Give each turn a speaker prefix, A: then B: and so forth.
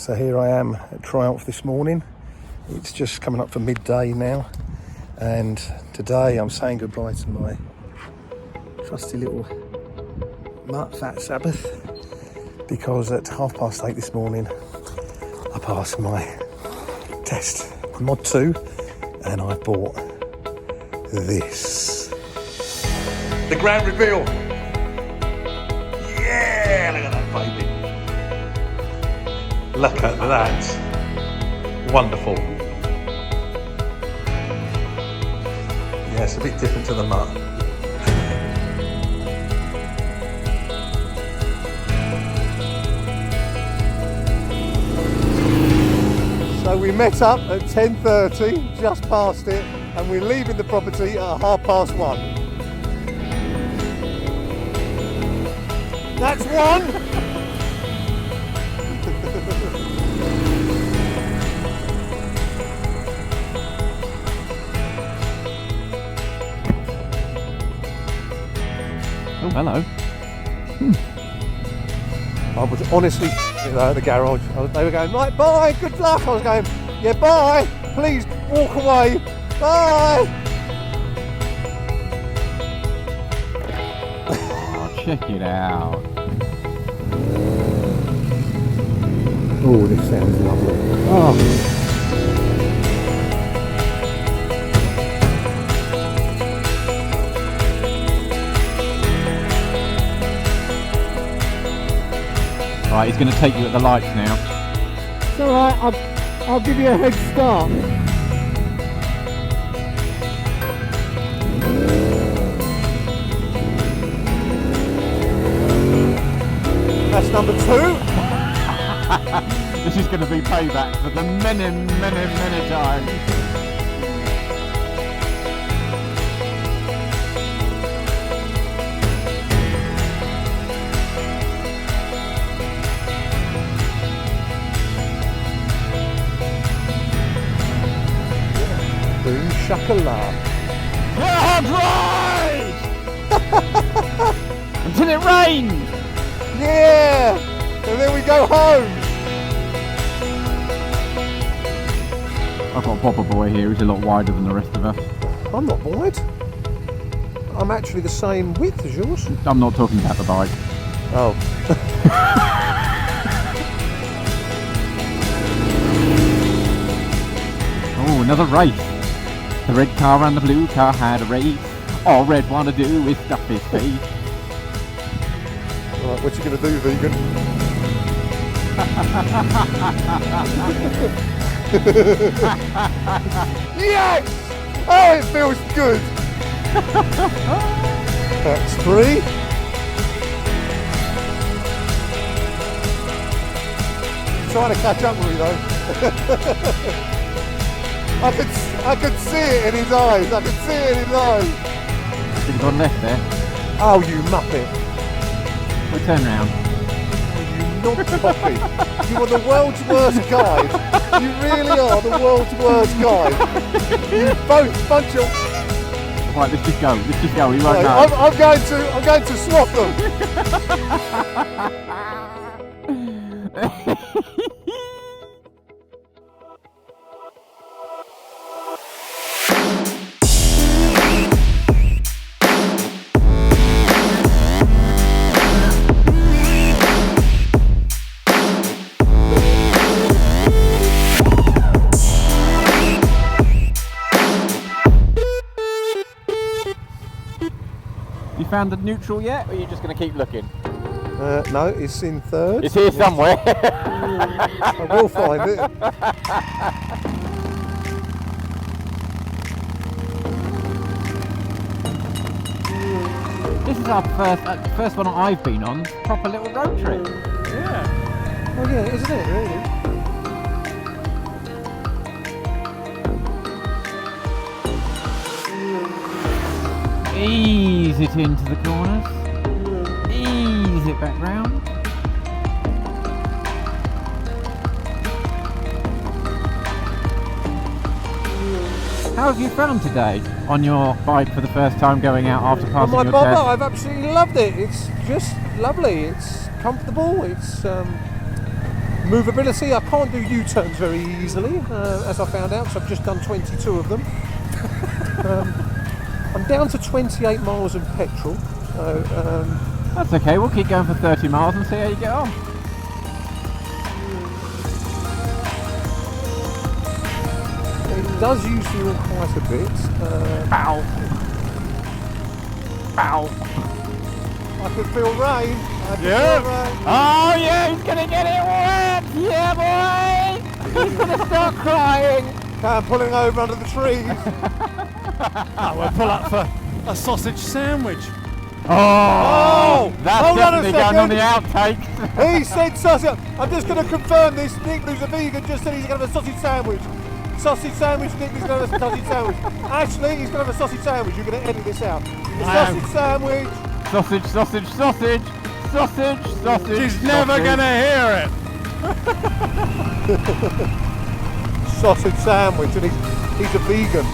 A: So here I am at Triumph this morning. It's just coming up for midday now, and today I'm saying goodbye to my trusty little Mutt Fat Sabbath, because at 8:30 this morning I passed my test, my Mod 2, and I bought this. The grand reveal! Yeah, look at that baby! Look at that! Wonderful! Yeah, it's a bit different to the Mutt. So we met up at 10:30, just past it, and we're leaving the property at 1:30. That's one!
B: Oh, hello.
A: I was honestly at the garage. They were going, right, bye, good luck. I was going, yeah, bye, please walk away, bye.
B: Oh, check it out.
A: Oh, this sounds lovely. Oh.
B: Right, he's going to take you at the lights now.
A: It's alright, I'll give you a head start. That's number 2.
B: This is going to be payback for the many times.
A: Boom shakala.
B: Hard ride! Until it rains!
A: Yeah! And then we go home!
B: I've got a Bobber boy here, he's a lot wider than the rest of us.
A: I'm not wide. I'm actually the same width as yours.
B: I'm not talking about the bike.
A: Oh.
B: Oh, another race. The red car and the blue car had a race. All red wanted to do is stuff his face.
A: Right, what you going to do, vegan? Yes! Oh, it feels good! That's 3. Trying to catch up with me though. I could see it in his eyes. I could see it in his eyes.
B: Should have gone left there.
A: Oh, you muppet.
B: We'll turn round.
A: You naughty puppy. You are the world's worst guide. You really are the world's worst guide. You both bunch of...
B: Right, let's just go. Let's just go. We won't
A: Right,
B: know.
A: I'm going to swap them.
B: You found the neutral yet, or are you just going to keep looking?
A: No, it's in 3rd.
B: It's here somewhere.
A: I will find it.
B: This is our first one I've been on. Proper little road trip. Yeah.
A: Oh yeah, isn't it, really?
B: Ease it into the corners. Ease it back round. How have you found today on your bike for the first time going out after passing
A: On my
B: your
A: bobber,
B: test?
A: I've absolutely loved it. It's just lovely. It's comfortable. It's
C: Movability, I can't do U-turns very easily, as I found out, so I've just done 22 of them. I'm down to 28 miles in petrol, so...
B: That's okay, we'll keep going for 30 miles and see how you get on.
C: It does use fuel quite a bit.
B: Ow! Ow!
C: I can feel rain.
B: Oh yeah, he's gonna get it wet! Yeah, boy! He's gonna start crying!
C: Okay, I'm pulling over under the trees.
D: We'll pull up for a sausage sandwich.
B: Oh! That's
C: hold on a
B: definitely going on the
C: second.
B: outtakes.
C: He said sausage. I'm just going to confirm this. Nick, who's a vegan, just said he's going to have a sausage sandwich. Sausage sandwich, Nick is going to have a sausage sandwich. Actually, he's going to have a sausage sandwich. You're going to edit this out. A sausage sandwich.
B: Sausage, sausage, sausage! Sausage, sausage,
D: She's never gonna hear it.
C: Sausage sandwich, and he's a vegan.